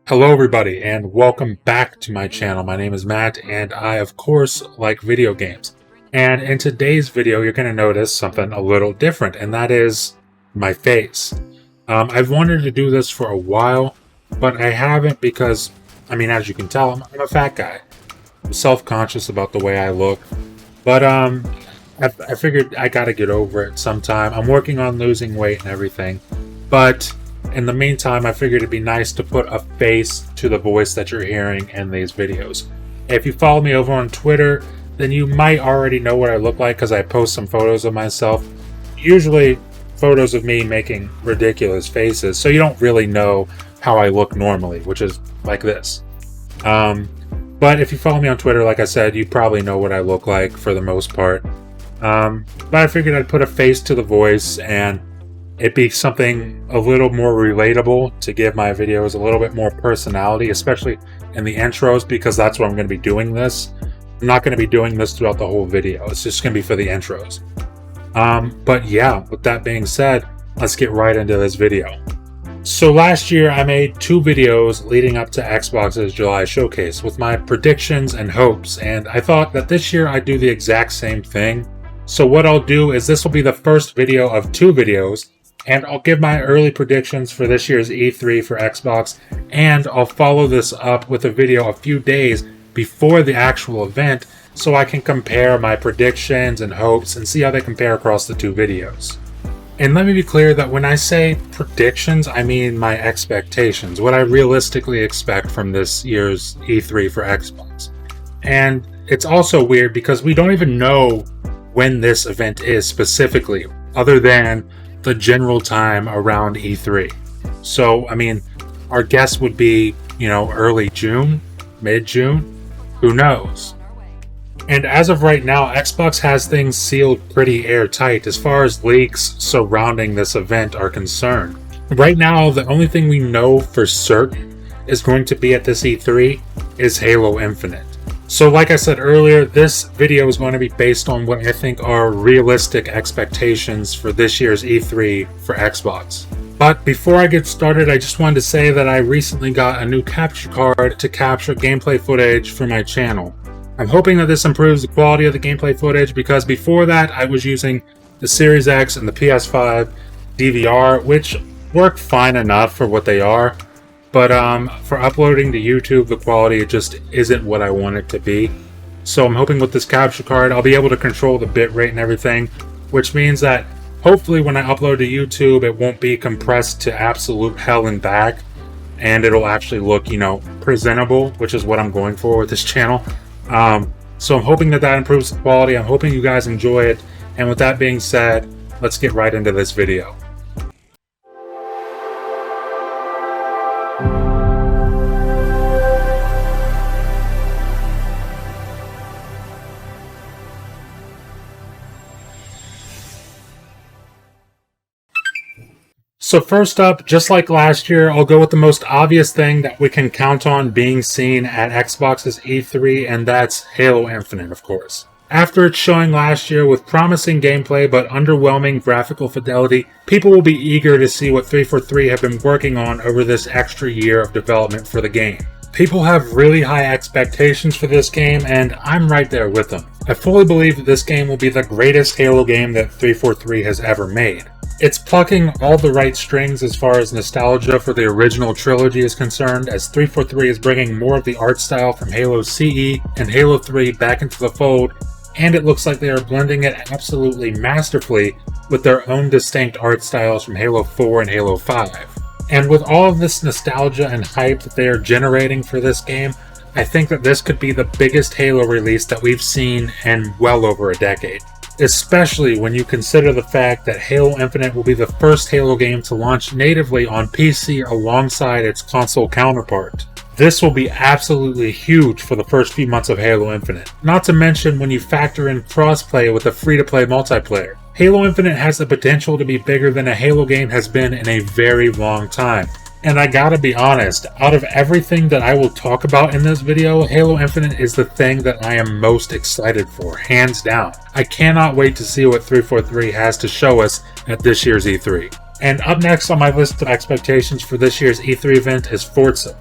Hello everybody and welcome back to my channel. My name is Matt and I of course like video games. And in today's video you're going to notice something a little different, and that is my face. I've wanted to do this for a while, but I haven't because, as you can tell, I'm a fat guy. I'm self-conscious about the way I look. But I figured I gotta get over it sometime. I'm working on losing weight and everything. But in the meantime, I figured it'd be nice to put a face to the voice that you're hearing in these videos. If you follow me over on Twitter, then you might already know what I look like because I post some photos of myself. Usually photos of me making ridiculous faces, so you don't really know how I look normally, which is like this. But if you follow me on Twitter, like I said, you probably know what I look like for the most part. But I figured I'd put a face to the voice and it'd be something a little more relatable to give my videos a little bit more personality, especially in the intros, because that's where I'm going to be doing this. I'm not going to be doing this throughout the whole video. It's just going to be for the intros. But yeah, with that being said, let's get right into this video. So last year I made 2 videos leading up to Xbox's July showcase with my predictions and hopes, and I thought that this year I'd do the exact same thing. So what I'll do is this will be the first video of 2 videos, and I'll give my early predictions for this year's E3 for Xbox, and I'll follow this up with a video a few days before the actual event so I can compare my predictions and hopes and see how they compare across the 2 videos. And let me be clear that when I say predictions, I mean my expectations, what I realistically expect from this year's E3 for Xbox. And it's also weird because we don't even know when this event is specifically, other than the general time around E3. So, our guess would be, early June, mid-June, who knows? And as of right now, Xbox has things sealed pretty airtight as far as leaks surrounding this event are concerned. Right now, the only thing we know for certain is going to be at this E3 is Halo Infinite. So like I said earlier, this video is going to be based on what I think are realistic expectations for this year's E3 for Xbox. But before I get started, I just wanted to say that I recently got a new capture card to capture gameplay footage for my channel. I'm hoping that this improves the quality of the gameplay footage because before that I was using the Series X and the PS5 DVR, which work fine enough for what they are. But for uploading to YouTube, the quality just isn't what I want it to be. So I'm hoping with this capture card, I'll be able to control the bitrate and everything, which means that hopefully when I upload to YouTube, it won't be compressed to absolute hell and back, and it'll actually look, presentable, which is what I'm going for with this channel. So I'm hoping that improves the quality. I'm hoping you guys enjoy it. And with that being said, let's get right into this video. So first up, just like last year, I'll go with the most obvious thing that we can count on being seen at Xbox's E3, and that's Halo Infinite, of course. After its showing last year with promising gameplay but underwhelming graphical fidelity, people will be eager to see what 343 have been working on over this extra year of development for the game. People have really high expectations for this game, and I'm right there with them. I fully believe that this game will be the greatest Halo game that 343 has ever made. It's plucking all the right strings as far as nostalgia for the original trilogy is concerned, as 343 is bringing more of the art style from Halo CE and Halo 3 back into the fold, and it looks like they are blending it absolutely masterfully with their own distinct art styles from Halo 4 and Halo 5. And with all of this nostalgia and hype that they are generating for this game, I think that this could be the biggest Halo release that we've seen in well over a decade. Especially when you consider the fact that Halo Infinite will be the first Halo game to launch natively on PC alongside its console counterpart. This will be absolutely huge for the first few months of Halo Infinite, not to mention when you factor in crossplay with the free-to-play multiplayer. Halo Infinite has the potential to be bigger than a Halo game has been in a very long time. And I gotta be honest, out of everything that I will talk about in this video, Halo Infinite is the thing that I am most excited for, hands down. I cannot wait to see what 343 has to show us at this year's E3. And up next on my list of expectations for this year's E3 event is Forza.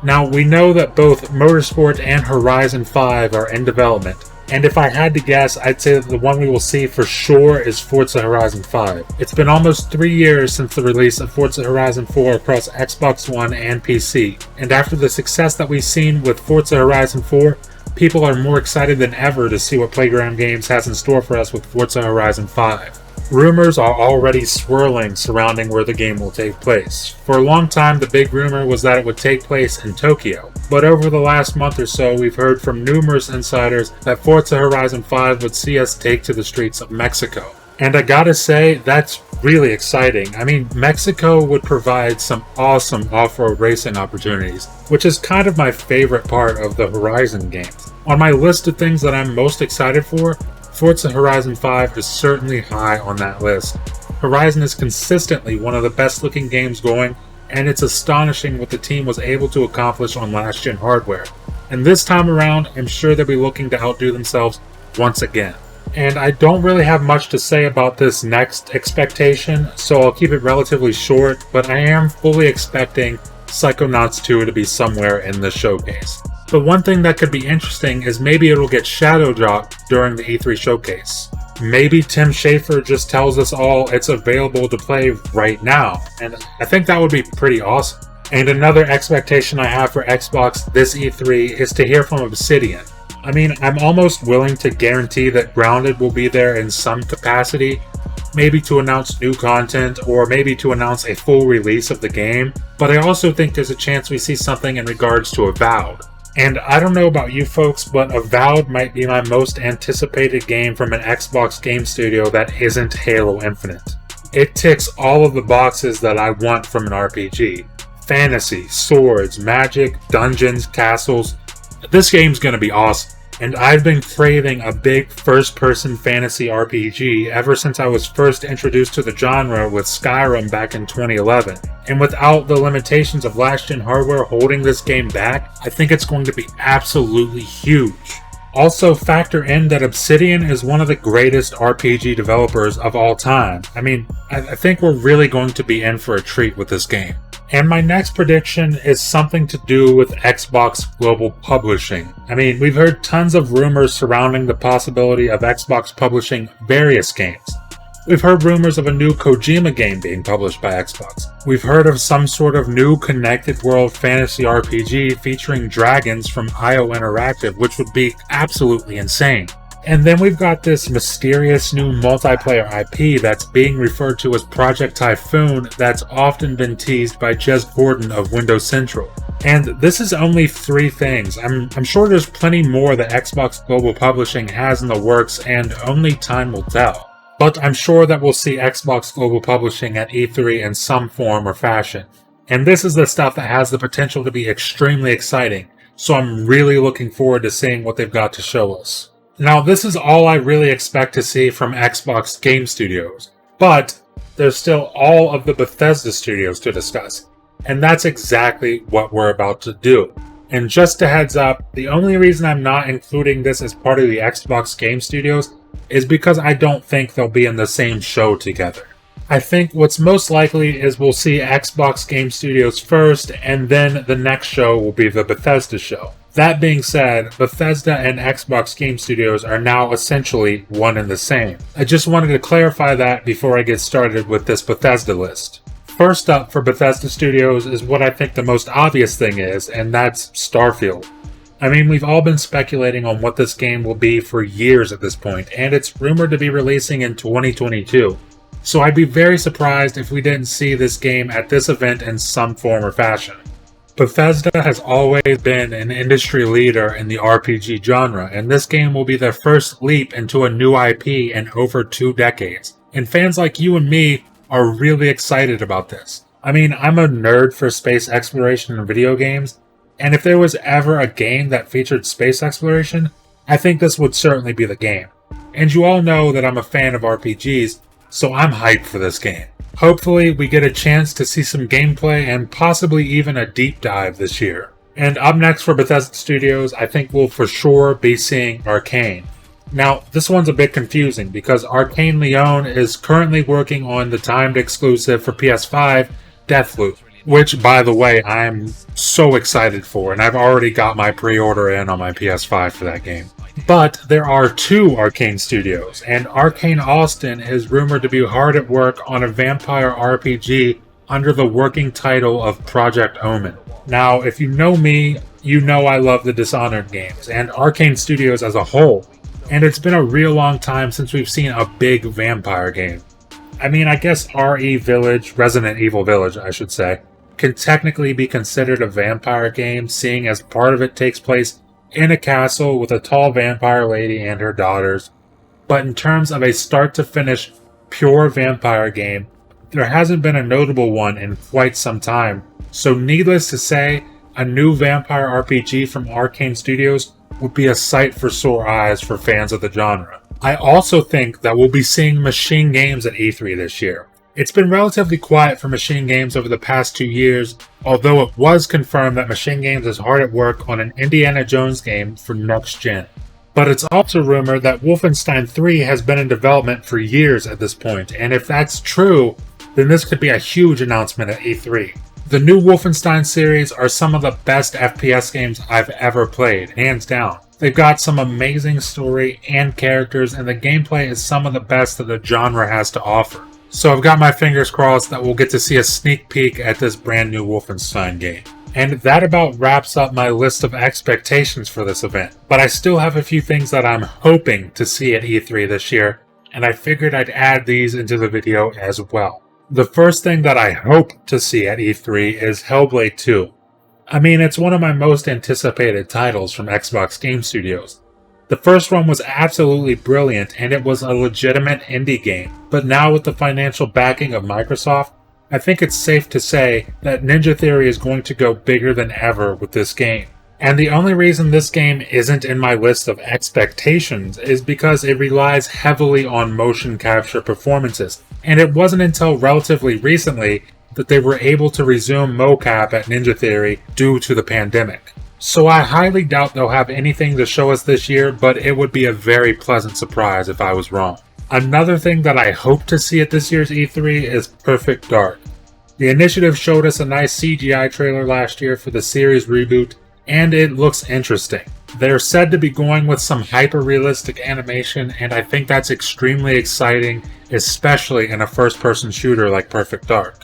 Now, we know that both Motorsport and Horizon 5 are in development, and if I had to guess, I'd say that the one we will see for sure is Forza Horizon 5. It's been almost 3 years since the release of Forza Horizon 4 across Xbox One and PC, and after the success that we've seen with Forza Horizon 4, people are more excited than ever to see what Playground Games has in store for us with Forza Horizon 5. Rumors are already swirling surrounding where the game will take place. For a long time, the big rumor was that it would take place in Tokyo, but over the last month or so, we've heard from numerous insiders that Forza Horizon 5 would see us take to the streets of Mexico. And I gotta say, that's really exciting. I mean, Mexico would provide some awesome off-road racing opportunities, which is kind of my favorite part of the Horizon games. On my list of things that I'm most excited for, Forza Horizon 5 is certainly high on that list. Horizon is consistently one of the best looking games going, and it's astonishing what the team was able to accomplish on last-gen hardware. And this time around, I'm sure they'll be looking to outdo themselves once again. And I don't really have much to say about this next expectation, so I'll keep it relatively short, but I am fully expecting Psychonauts 2 to be somewhere in the showcase. But one thing that could be interesting is maybe it'll get shadow dropped during the E3 showcase. Maybe Tim Schafer just tells us all it's available to play right now, and I think that would be pretty awesome. And another expectation I have for Xbox this E3 is to hear from Obsidian. I mean, I'm almost willing to guarantee that Grounded will be there in some capacity, maybe to announce new content or maybe to announce a full release of the game, but I also think there's a chance we see something in regards to Avowed. And I don't know about you folks, but Avowed might be my most anticipated game from an Xbox game studio that isn't Halo Infinite. It ticks all of the boxes that I want from an RPG. Fantasy, swords, magic, dungeons, castles. This game's gonna be awesome. And I've been craving a big first-person fantasy RPG ever since I was first introduced to the genre with Skyrim back in 2011. And without the limitations of last-gen hardware holding this game back, I think it's going to be absolutely huge. Also, factor in that Obsidian is one of the greatest RPG developers of all time. I mean, I think we're really going to be in for a treat with this game. And my next prediction is something to do with Xbox Global Publishing. I mean, we've heard tons of rumors surrounding the possibility of Xbox publishing various games. We've heard rumors of a new Kojima game being published by Xbox. We've heard of some sort of new connected world fantasy RPG featuring dragons from IO Interactive, which would be absolutely insane. And then we've got this mysterious new multiplayer IP that's being referred to as Project Typhoon that's often been teased by Jez Gordon of Windows Central. And this is only 3 things. I'm sure there's plenty more that Xbox Global Publishing has in the works, and only time will tell. But I'm sure that we'll see Xbox Global Publishing at E3 in some form or fashion. And this is the stuff that has the potential to be extremely exciting, so I'm really looking forward to seeing what they've got to show us. Now, this is all I really expect to see from Xbox Game Studios, but there's still all of the Bethesda Studios to discuss, and that's exactly what we're about to do. And just a heads up, the only reason I'm not including this as part of the Xbox Game Studios is because I don't think they'll be in the same show together. I think what's most likely is we'll see Xbox Game Studios first, and then the next show will be the Bethesda show. That being said, Bethesda and Xbox Game Studios are now essentially one and the same. I just wanted to clarify that before I get started with this Bethesda list. First up for Bethesda Studios is what I think the most obvious thing is, and that's Starfield. I mean, we've all been speculating on what this game will be for years at this point, and it's rumored to be releasing in 2022. So I'd be very surprised if we didn't see this game at this event in some form or fashion. Bethesda has always been an industry leader in the RPG genre, and this game will be their first leap into a new IP in over 2 decades. And fans like you and me are really excited about this. I mean, I'm a nerd for space exploration in video games, and if there was ever a game that featured space exploration, I think this would certainly be the game. And you all know that I'm a fan of RPGs, so I'm hyped for this game. Hopefully, we get a chance to see some gameplay and possibly even a deep dive this year. And up next for Bethesda Studios, I think we'll for sure be seeing Arcane. Now, this one's a bit confusing because Arcane Leon is currently working on the timed exclusive for PS5, Deathloop. which, by the way, I'm so excited for, and I've already got my pre-order in on my PS5 for that game. But there are two Arcane Studios, and Arcane Austin is rumored to be hard at work on a vampire RPG under the working title of Project Omen. Now, if you know me, you know I love the Dishonored games, and Arcane Studios as a whole, and it's been a real long time since we've seen a big vampire game. I mean, I guess Resident Evil Village, I should say, can technically be considered a vampire game, seeing as part of it takes place in a castle with a tall vampire lady and her daughters. But in terms of a start-to-finish pure vampire game, there hasn't been a notable one in quite some time. So needless to say, a new vampire RPG from Arcane Studios would be a sight for sore eyes for fans of the genre. I also think that we'll be seeing Machine Games at E3 this year. It's been relatively quiet for Machine Games over the past 2 years, although it was confirmed that Machine Games is hard at work on an Indiana Jones game for next gen. But it's also rumored that Wolfenstein 3 has been in development for years at this point, and if that's true, then this could be a huge announcement at E3. The new Wolfenstein series are some of the best FPS games I've ever played, hands down. They've got some amazing story and characters, and the gameplay is some of the best that the genre has to offer. So I've got my fingers crossed that we'll get to see a sneak peek at this brand new Wolfenstein game. And that about wraps up my list of expectations for this event. But I still have a few things that I'm hoping to see at E3 this year, and I figured I'd add these into the video as well. The first thing that I hope to see at E3 is Hellblade 2. I mean, it's one of my most anticipated titles from Xbox Game Studios. The first one was absolutely brilliant, and it was a legitimate indie game. But now with the financial backing of Microsoft, I think it's safe to say that Ninja Theory is going to go bigger than ever with this game. And the only reason this game isn't in my list of expectations is because it relies heavily on motion capture performances, and it wasn't until relatively recently that they were able to resume mocap at Ninja Theory due to the pandemic. So I highly doubt they'll have anything to show us this year, but it would be a very pleasant surprise if I was wrong. Another thing that I hope to see at this year's E3 is Perfect Dark. The initiative showed us a nice CGI trailer last year for the series reboot, and it looks interesting. They're said to be going with some hyper-realistic animation, and I think that's extremely exciting, especially in a first-person shooter like Perfect Dark.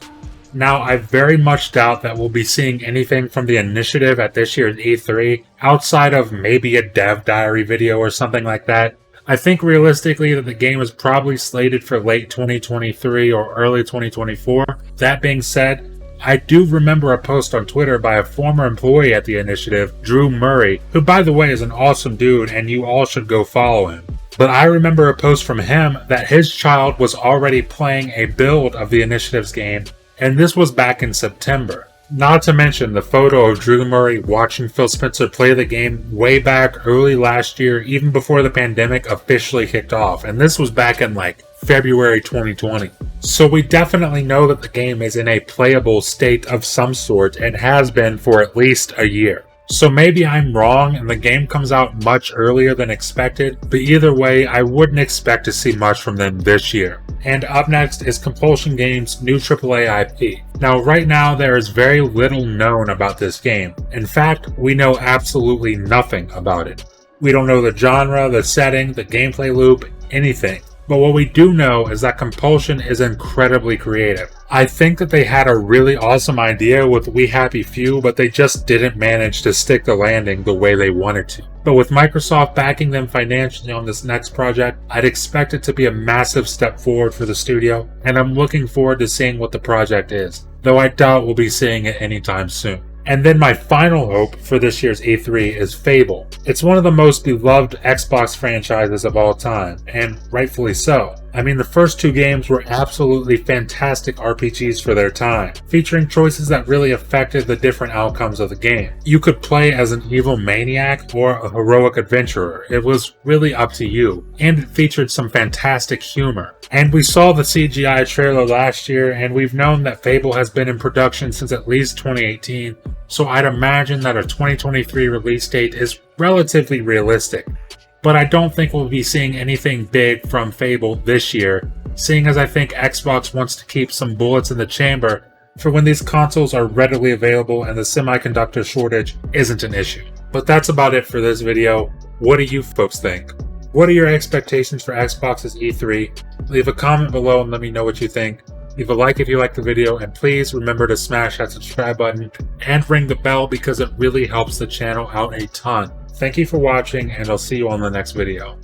Now, I very much doubt that we'll be seeing anything from the initiative at this year's E3, outside of maybe a dev diary video or something like that. I think realistically that the game is probably slated for late 2023 or early 2024. That being said, I do remember a post on Twitter by a former employee at the initiative, Drew Murray, who by the way is an awesome dude and you all should go follow him. But I remember a post from him that his child was already playing a build of the initiative's game, and this was back in September. Not to mention the photo of Drew Murray watching Phil Spencer play the game way back early last year, even before the pandemic officially kicked off, and this was back in like February 2020. So we definitely know that the game is in a playable state of some sort and has been for at least a year. So maybe I'm wrong and the game comes out much earlier than expected, but either way, I wouldn't expect to see much from them this year. And up next is Compulsion Games' new AAA IP. Now right now there is very little known about this game. In fact, we know absolutely nothing about it. We don't know the genre, the setting, the gameplay loop, anything. But what we do know is that Compulsion is incredibly creative. I think that they had a really awesome idea with We Happy Few, but they just didn't manage to stick the landing the way they wanted to. But with Microsoft backing them financially on this next project, I'd expect it to be a massive step forward for the studio, and I'm looking forward to seeing what the project is, though I doubt we'll be seeing it anytime soon. And then my final hope for this year's E3 is Fable. It's one of the most beloved Xbox franchises of all time, and rightfully so. I mean, the first two games were absolutely fantastic RPGs for their time, featuring choices that really affected the different outcomes of the game. You could play as an evil maniac or a heroic adventurer. It was really up to you, and it featured some fantastic humor. And we saw the CGI trailer last year, and we've known that Fable has been in production since at least 2018, so I'd imagine that a 2023 release date is relatively realistic. But I don't think we'll be seeing anything big from Fable this year, seeing as I think Xbox wants to keep some bullets in the chamber for when these consoles are readily available and the semiconductor shortage isn't an issue. But that's about it for this video. What do you folks think? What are your expectations for Xbox's E3? Leave a comment below and let me know what you think. Leave a like if you liked the video, and please remember to smash that subscribe button and ring the bell because it really helps the channel out a ton. Thank you for watching, and I'll see you on the next video.